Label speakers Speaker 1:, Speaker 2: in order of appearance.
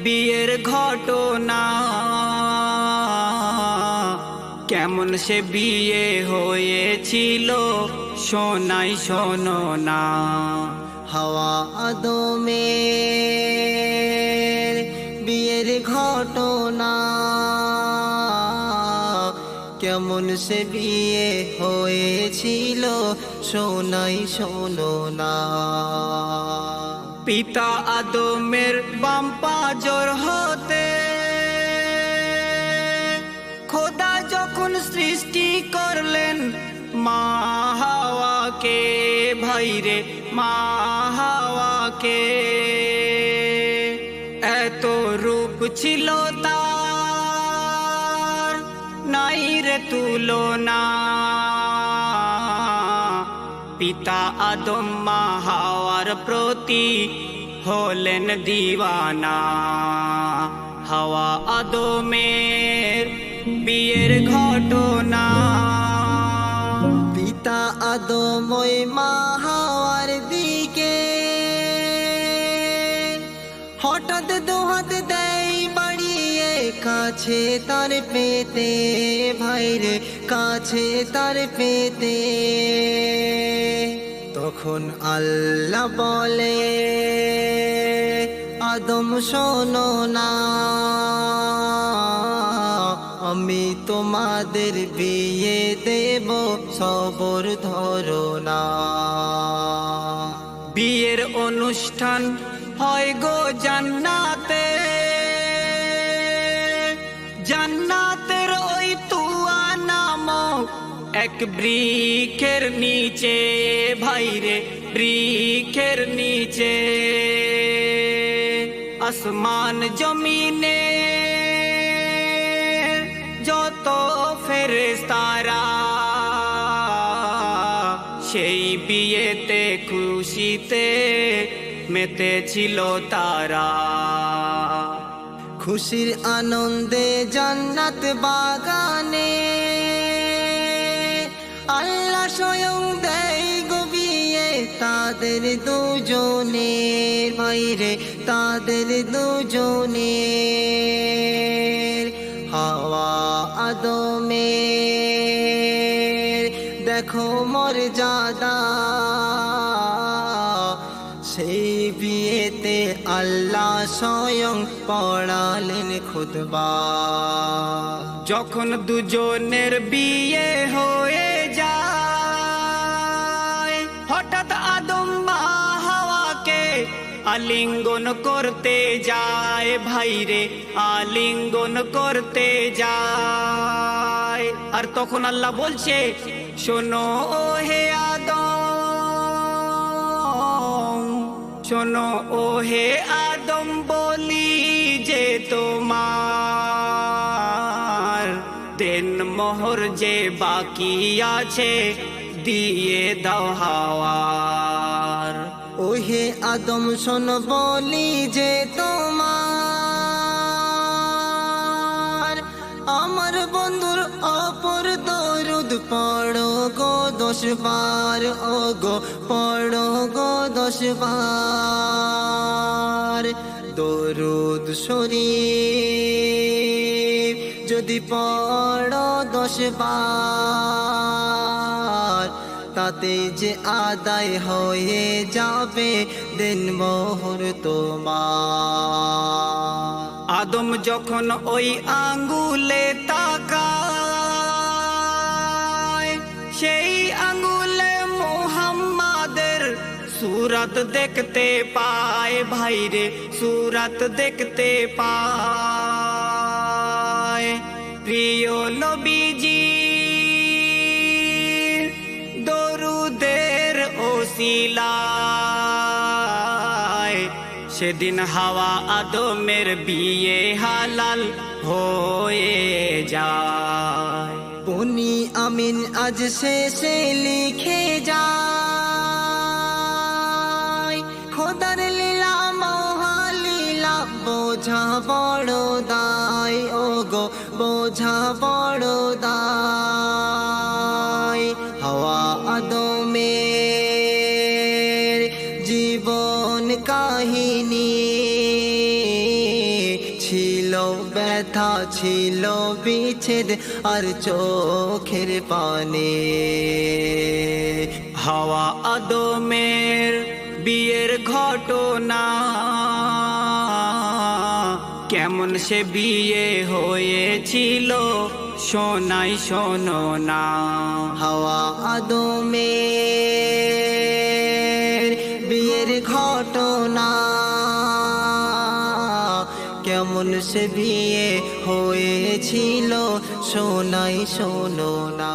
Speaker 1: বিয়ের ঘটনা, কেমন সে বিয়ে হয়েছিল শোনাই শোনো না।
Speaker 2: হাওয়া আদমের বিয়ের ঘটনা, কেমন সে বিয়ে হয়েছিল শোনাই শোনো না।
Speaker 1: পিতা আদমের বাম পাজর হতে খোদা যখন সৃষ্টি করলেন মা হাওয়াকে, ভাইরে মা হাওয়াকে, এত রূপ ছিল তার নাই রে তুলনা। পিতা আদম মা হাওয়ার প্রতি হলেন দিওয়ানা। হাওয়া আদমের বিয়ের ঘটনা,
Speaker 2: পিতা আদম ওই মা হাওয়ার দিকে হঠাৎ দুহাত দেয় বাড়িয়ে, কাছে তার পেতে ভাইরে কাছে তার পেতে। তখন আল্লাহ বলে আদম শোনো না, আমি তোমাদের বিয়ে দেব সবর ধরো না।
Speaker 1: বিয়ের অনুষ্ঠান হয় গো জান্নাতে, জান্নাতের ওই তুয়া নামক এক বৃক্ষের নিচে, ভাইরে বৃক্ষের নিচে। আসমান জমিনে যত ফেরেশতারা সেই বিয়েতে খুশিতে মেতেছিল তারা।
Speaker 2: খুশির আনন্দে জান্নাত বাগানে আল্লাহ স্বয়ং দেয় গো বিয়ে তাদের দুজনের, ভাইরে তাদের দুজনের। হাওয়া আদমের দেখো মর্যাদা, সেই বিয়েতে আল্লাহ স্বয়ং পড়ালেন খুতবা।
Speaker 1: যখন দুজনের বিয়ে হয়ে যায়, হঠাৎ আদম মা হাওয়াকে আলিঙ্গন করতে যায়, ভাইরে আলিঙ্গন করতে যায়। আর তখন আল্লাহ বলছে শোনো ও হে আদম, শোনো ও হে আদম, বলি যে তোমার দেন মোহর যে বাকি আছে দিয়ে দাও হাওয়ার।
Speaker 2: ওহে আদম শোন বলি যে তোমার, আমার বন্ধুর অপর দরুদ পড়ো গো 10 বার, ও গো পড়ো গো 10 বার। দরুদ শরীফ যদি পড়ো 10 বার, তাতে যে আদায় হয়ে যাবে দিন মোহর তোমার।
Speaker 1: আদম যখন ওই আঙ্গুলে তাকায়, সেই আঙ্গুলে মুহাম্মাদের সুরাত দেখতে পায়, ভাইরে সুরাত দেখতে পায়। প্রিয় নবীজি দরুদের ওসিলায় সেদিন হাওয়া আদমের বিয়ে হালাল হয়ে যায়।
Speaker 2: বনি আমিন আজ শেষে লিখে যায়, খোদার লীলা মহালীলা বোঝা বড় দায়, ও গো বোঝা বড় দায়। হাওয়া আদমের জীবন কাহিনী ব্যথা ছিল বিচ্ছেদ আর চোখের পানে।
Speaker 1: হাওয়া আদমের বিয়ের ঘটনা, কেমন সে বিয়ে হয়েছিল শোনাই শোনো না।
Speaker 2: হাওয়া আদমের বিয়ের ঘটনা, কেমন সে বিয়ে হয়েছিল শোনাই শোনো না।